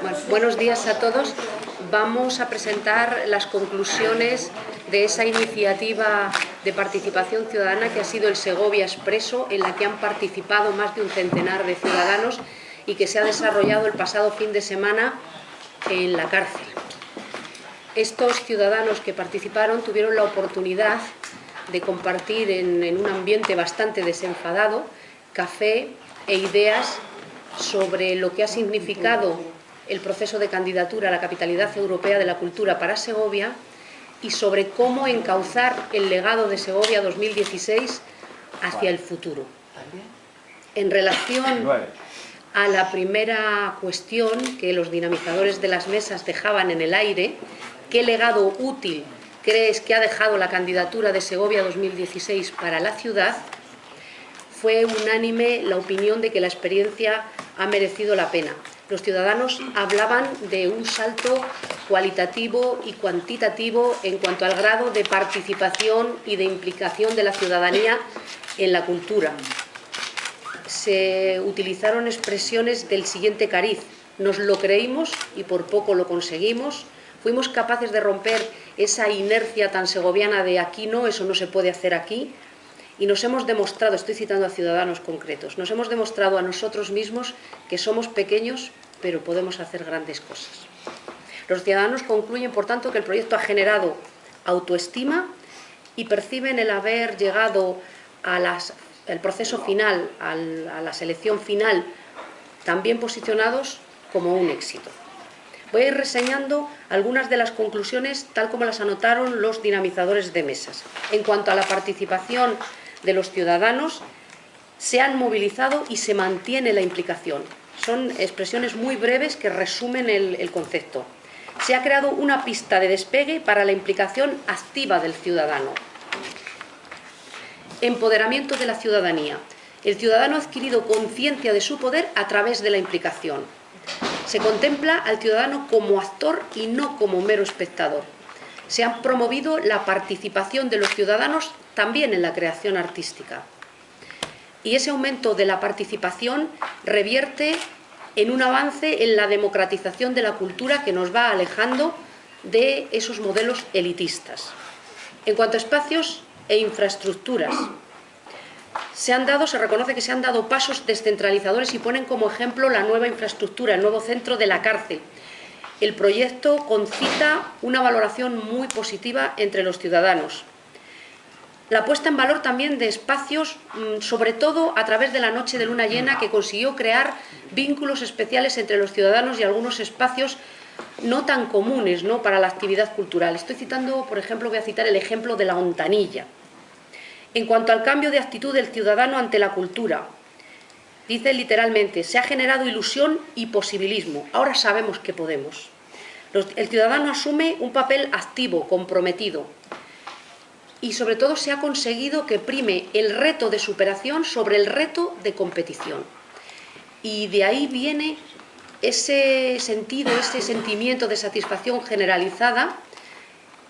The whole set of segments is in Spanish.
Bueno, buenos días a todos. Vamos a presentar las conclusiones de esa iniciativa de participación ciudadana que ha sido el Segovia Expreso, en la que han participado más de un centenar de ciudadanos y que se ha desarrollado el pasado fin de semana en la cárcel. Estos ciudadanos que participaron tuvieron la oportunidad de compartir en un ambiente bastante desenfadado café e ideas sobre lo que ha significado el proceso de candidatura a la capitalidad europea de la cultura para Segovia y sobre cómo encauzar el legado de Segovia 2016 hacia el futuro. En relación a la primera cuestión que los dinamizadores de las mesas dejaban en el aire, ¿qué legado útil crees que ha dejado la candidatura de Segovia 2016 para la ciudad? Fue unánime la opinión de que la experiencia ha merecido la pena. Los ciudadanos hablaban de un salto cualitativo y cuantitativo en cuanto al grado de participación y de implicación de la ciudadanía en la cultura. Se utilizaron expresiones del siguiente cariz: nos lo creímos y por poco lo conseguimos. Fuimos capaces de romper esa inercia tan segoviana de aquí no, eso no se puede hacer aquí. Y nos hemos demostrado, estoy citando a ciudadanos concretos, nos hemos demostrado a nosotros mismos que somos pequeños, pero podemos hacer grandes cosas. Los ciudadanos concluyen, por tanto, que el proyecto ha generado autoestima y perciben el haber llegado al proceso final, a la selección final, también posicionados como un éxito. Voy a ir reseñando algunas de las conclusiones tal como las anotaron los dinamizadores de mesas. En cuanto a la participación de los ciudadanos, se han movilizado y se mantiene la implicación. Son expresiones muy breves que resumen el concepto. Se ha creado una pista de despegue para la implicación activa del ciudadano. Empoderamiento de la ciudadanía. El ciudadano ha adquirido conciencia de su poder a través de la implicación. Se contempla al ciudadano como actor y no como mero espectador. Se ha promovido la participación de los ciudadanos también en la creación artística. Y ese aumento de la participación revierte en un avance en la democratización de la cultura que nos va alejando de esos modelos elitistas. En cuanto a espacios e infraestructuras, se reconoce que se han dado pasos descentralizadores y ponen como ejemplo la nueva infraestructura, el nuevo centro de la cárcel. El proyecto concita una valoración muy positiva entre los ciudadanos. La puesta en valor también de espacios, sobre todo a través de la Noche de Luna Llena, que consiguió crear vínculos especiales entre los ciudadanos y algunos espacios no tan comunes, ¿no?, para la actividad cultural. Estoy citando, por ejemplo, voy a citar el ejemplo de la Hontanilla. En cuanto al cambio de actitud del ciudadano ante la cultura, dice literalmente: se ha generado ilusión y posibilismo, ahora sabemos que podemos. El ciudadano asume un papel activo, comprometido, y sobre todo se ha conseguido que prime el reto de superación sobre el reto de competición. Y de ahí viene ese sentido, ese sentimiento de satisfacción generalizada,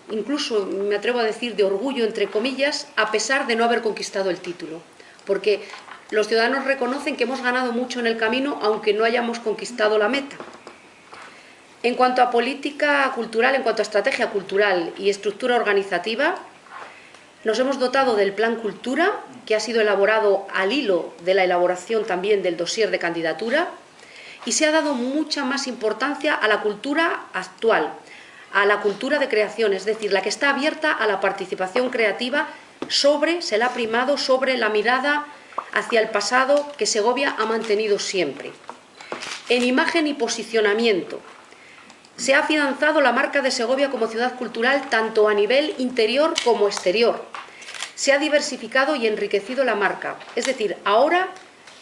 incluso me atrevo a decir de orgullo entre comillas, a pesar de no haber conquistado el título, porque los ciudadanos reconocen que hemos ganado mucho en el camino aunque no hayamos conquistado la meta. En cuanto a política cultural, en cuanto a estrategia cultural y estructura organizativa, nos hemos dotado del Plan Cultura, que ha sido elaborado al hilo de la elaboración también del dossier de candidatura, y se ha dado mucha más importancia a la cultura actual, a la cultura de creación, es decir, la que está abierta a la participación creativa, se la ha primado sobre la mirada hacia el pasado que Segovia ha mantenido siempre. En imagen y posicionamiento, se ha afianzado la marca de Segovia como ciudad cultural tanto a nivel interior como exterior. Se ha diversificado y enriquecido la marca, es decir, ahora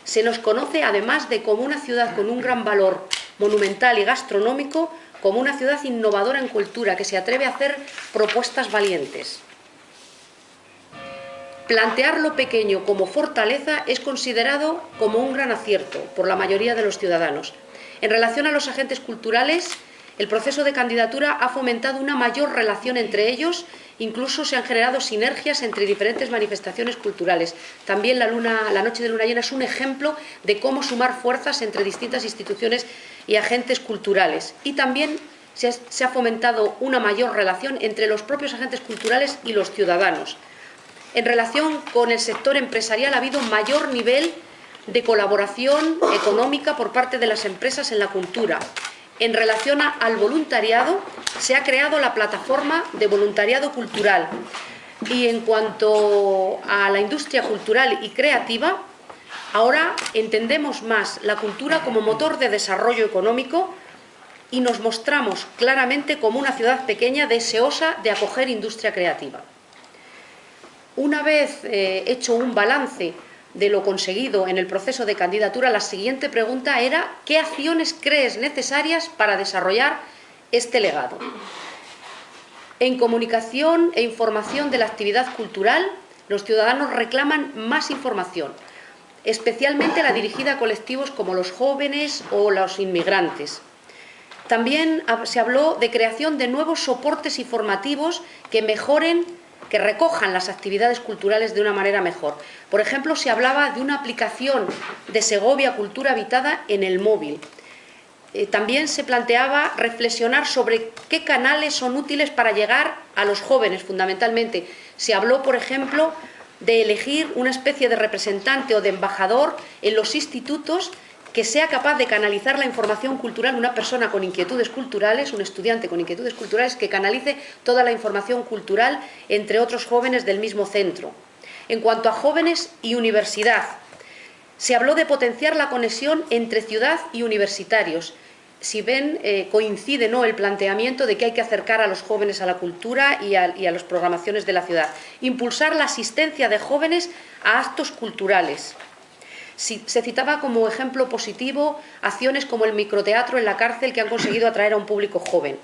se nos conoce además de como una ciudad con un gran valor monumental y gastronómico, como una ciudad innovadora en cultura, que se atreve a hacer propuestas valientes. Plantear lo pequeño como fortaleza es considerado como un gran acierto por la mayoría de los ciudadanos. En relación a los agentes culturales, el proceso de candidatura ha fomentado una mayor relación entre ellos, incluso se han generado sinergias entre diferentes manifestaciones culturales. También la Noche de Luna Llena es un ejemplo de cómo sumar fuerzas entre distintas instituciones y agentes culturales. Y también se ha fomentado una mayor relación entre los propios agentes culturales y los ciudadanos. En relación con el sector empresarial ha habido mayor nivel de colaboración económica por parte de las empresas en la cultura. En relación al voluntariado, se ha creado la plataforma de voluntariado cultural. Y en cuanto a la industria cultural y creativa, ahora entendemos más la cultura como motor de desarrollo económico y nos mostramos claramente como una ciudad pequeña deseosa de acoger industria creativa. Una vez hecho un balance de lo conseguido en el proceso de candidatura, la siguiente pregunta era: ¿qué acciones crees necesarias para desarrollar este legado? En comunicación e información de la actividad cultural, los ciudadanos reclaman más información, especialmente la dirigida a colectivos como los jóvenes o los inmigrantes. También se habló de creación de nuevos soportes informativos que mejoren, que recojan las actividades culturales de una manera mejor. Por ejemplo, se hablaba de una aplicación de Segovia Cultura Habitada en el móvil. También se planteaba reflexionar sobre qué canales son útiles para llegar a los jóvenes, fundamentalmente. Se habló, por ejemplo, de elegir una especie de representante o de embajador en los institutos que sea capaz de canalizar la información cultural, una persona con inquietudes culturales, un estudiante con inquietudes culturales, que canalice toda la información cultural entre otros jóvenes del mismo centro. En cuanto a jóvenes y universidad, se habló de potenciar la conexión entre ciudad y universitarios. Si ven, coincide, ¿no?, el planteamiento de que hay que acercar a los jóvenes a la cultura y a las programaciones de la ciudad. Impulsar la asistencia de jóvenes a actos culturales. Se citaba como ejemplo positivo acciones como el microteatro en la cárcel, que han conseguido atraer a un público joven.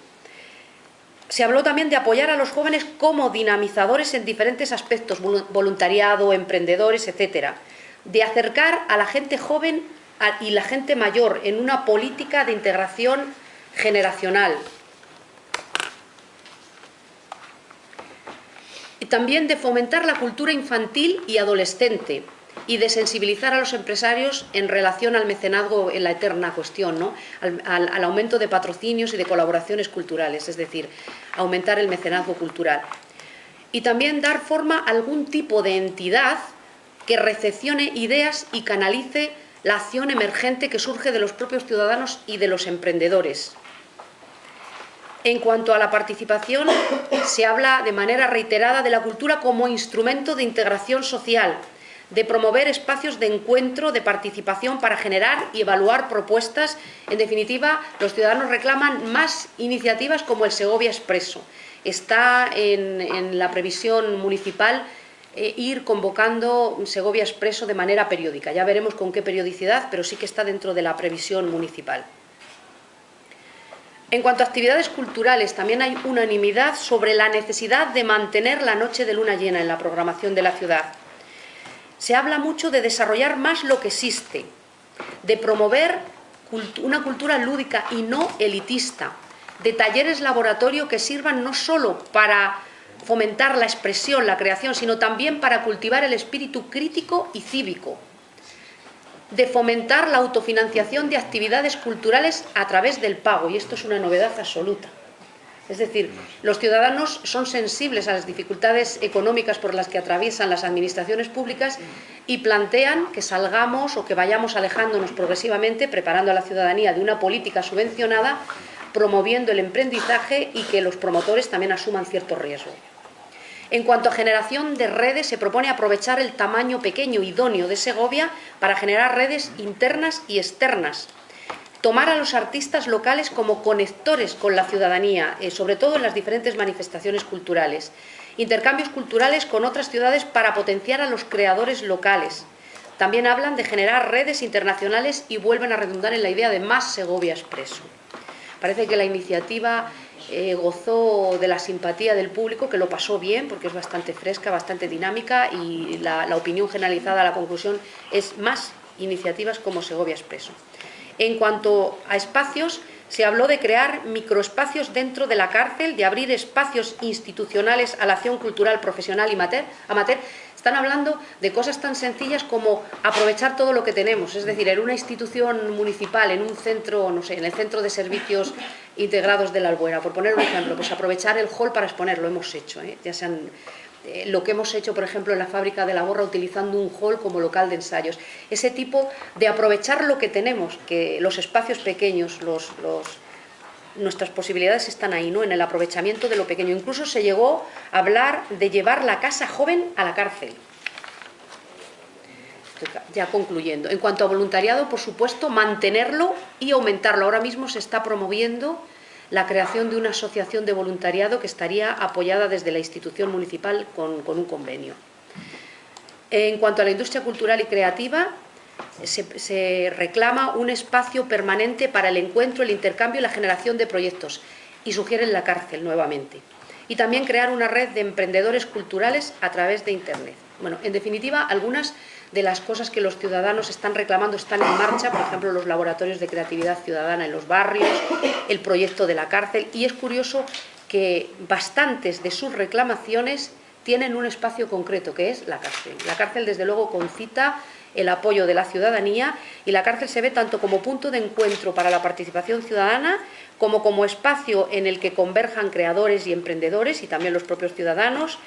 Se habló también de apoyar a los jóvenes como dinamizadores en diferentes aspectos, voluntariado, emprendedores, etcétera. De acercar a la gente joven y la gente mayor en una política de integración generacional. Y también de fomentar la cultura infantil y adolescente y de sensibilizar a los empresarios en relación al mecenazgo, en la eterna cuestión, ¿no?, al aumento de patrocinios y de colaboraciones culturales, es decir, aumentar el mecenazgo cultural. Y también dar forma a algún tipo de entidad que recepcione ideas y canalice la acción emergente que surge de los propios ciudadanos y de los emprendedores. En cuanto a la participación, se habla de manera reiterada de la cultura como instrumento de integración social, de promover espacios de encuentro, de participación para generar y evaluar propuestas. En definitiva, los ciudadanos reclaman más iniciativas como el Segovia Expreso. Está en la previsión municipal ir convocando Segovia Expreso de manera periódica. Ya veremos con qué periodicidad, pero sí que está dentro de la previsión municipal. En cuanto a actividades culturales, también hay unanimidad sobre la necesidad de mantener la noche de luna llena en la programación de la ciudad. Se habla mucho de desarrollar más lo que existe, de promover una cultura lúdica y no elitista, de talleres laboratorio que sirvan no solo para fomentar la expresión, la creación, sino también para cultivar el espíritu crítico y cívico, de fomentar la autofinanciación de actividades culturales a través del pago, y esto es una novedad absoluta. Es decir, los ciudadanos son sensibles a las dificultades económicas por las que atraviesan las administraciones públicas y plantean que salgamos o que vayamos alejándonos progresivamente, preparando a la ciudadanía de una política subvencionada, promoviendo el emprendizaje y que los promotores también asuman cierto riesgo. En cuanto a generación de redes, se propone aprovechar el tamaño pequeño idóneo de Segovia para generar redes internas y externas. Tomar a los artistas locales como conectores con la ciudadanía, sobre todo en las diferentes manifestaciones culturales. Intercambios culturales con otras ciudades para potenciar a los creadores locales. También hablan de generar redes internacionales y vuelven a redundar en la idea de más Segovia Expreso. Parece que la iniciativa gozó de la simpatía del público, que lo pasó bien porque es bastante fresca, bastante dinámica, y la opinión generalizada, la conclusión es más iniciativas como Segovia Expreso. En cuanto a espacios, se habló de crear microespacios dentro de la cárcel, de abrir espacios institucionales a la acción cultural profesional y amateur. Están hablando de cosas tan sencillas como aprovechar todo lo que tenemos, es decir, en una institución municipal, en un centro, no sé, en el Centro de Servicios Integrados de la Albuera, por poner un ejemplo, pues aprovechar el hall para exponer, lo hemos hecho, ya sean lo que hemos hecho, por ejemplo, en la fábrica de la Borra, utilizando un hall como local de ensayos. Ese tipo de aprovechar lo que tenemos, que los espacios pequeños, nuestras posibilidades están ahí, ¿no? En el aprovechamiento de lo pequeño. Incluso se llegó a hablar de llevar la casa joven a la cárcel. Estoy ya concluyendo. En cuanto a voluntariado, por supuesto, mantenerlo y aumentarlo. Ahora mismo se está promoviendo la creación de una asociación de voluntariado que estaría apoyada desde la institución municipal con un convenio. En cuanto a la industria cultural y creativa, se reclama un espacio permanente para el encuentro, el intercambio y la generación de proyectos, y sugieren la cárcel nuevamente. Y también crear una red de emprendedores culturales a través de Internet. Bueno, en definitiva, algunas de las cosas que los ciudadanos están reclamando están en marcha, por ejemplo, los laboratorios de creatividad ciudadana en los barrios, el proyecto de la cárcel, y es curioso que bastantes de sus reclamaciones tienen un espacio concreto, que es la cárcel. La cárcel, desde luego, concita el apoyo de la ciudadanía, y la cárcel se ve tanto como punto de encuentro para la participación ciudadana, como espacio en el que converjan creadores y emprendedores y también los propios ciudadanos,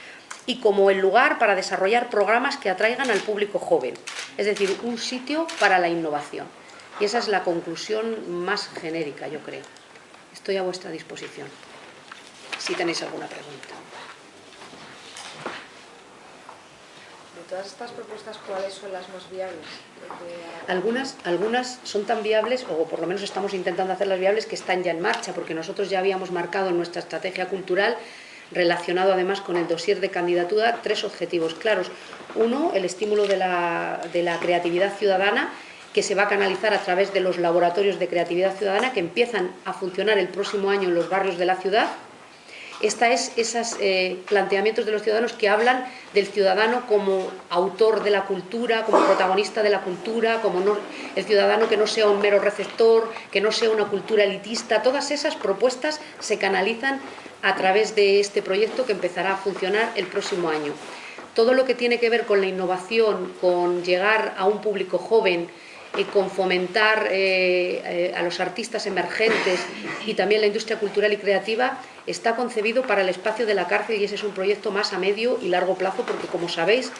y como el lugar para desarrollar programas que atraigan al público joven, es decir, un sitio para la innovación. Y esa es la conclusión más genérica, yo creo. Estoy a vuestra disposición, si tenéis alguna pregunta. De todas estas propuestas, ¿cuáles son las más viables? Algunas son tan viables, o por lo menos estamos intentando hacerlas viables, que están ya en marcha, porque nosotros ya habíamos marcado en nuestra estrategia cultural, relacionado además con el dossier de candidatura, 3 objetivos claros. Uno, el estímulo de la creatividad ciudadana, que se va a canalizar a través de los laboratorios de creatividad ciudadana que empiezan a funcionar el próximo año en los barrios de la ciudad. Esos planteamientos de los ciudadanos que hablan del ciudadano como autor de la cultura, como protagonista de la cultura, el ciudadano que no sea un mero receptor, que no sea una cultura elitista. Todas esas propuestas se canalizan a través de este proyecto que empezará a funcionar el próximo año. Todo lo que tiene que ver con la innovación, con llegar a un público joven, con fomentar a los artistas emergentes y también la industria cultural y creativa, está concebido para el espacio de la cárcel, y ese es un proyecto más a medio y largo plazo, porque, como sabéis,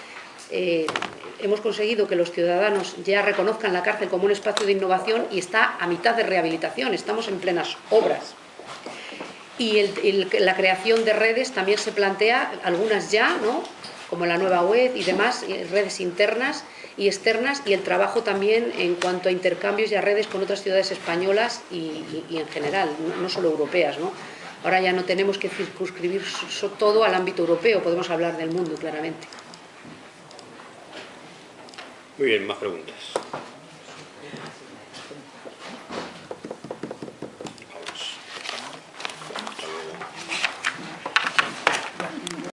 hemos conseguido que los ciudadanos ya reconozcan la cárcel como un espacio de innovación, y está a mitad de rehabilitación, estamos en plenas obras. Y la creación de redes también se plantea, algunas ya, ¿no?, como la nueva web y demás, redes internas y externas, y el trabajo también en cuanto a intercambios y a redes con otras ciudades españolas y en general, no solo europeas, ¿no? Ahora ya no tenemos que circunscribir todo al ámbito europeo, podemos hablar del mundo claramente. Muy bien, más preguntas.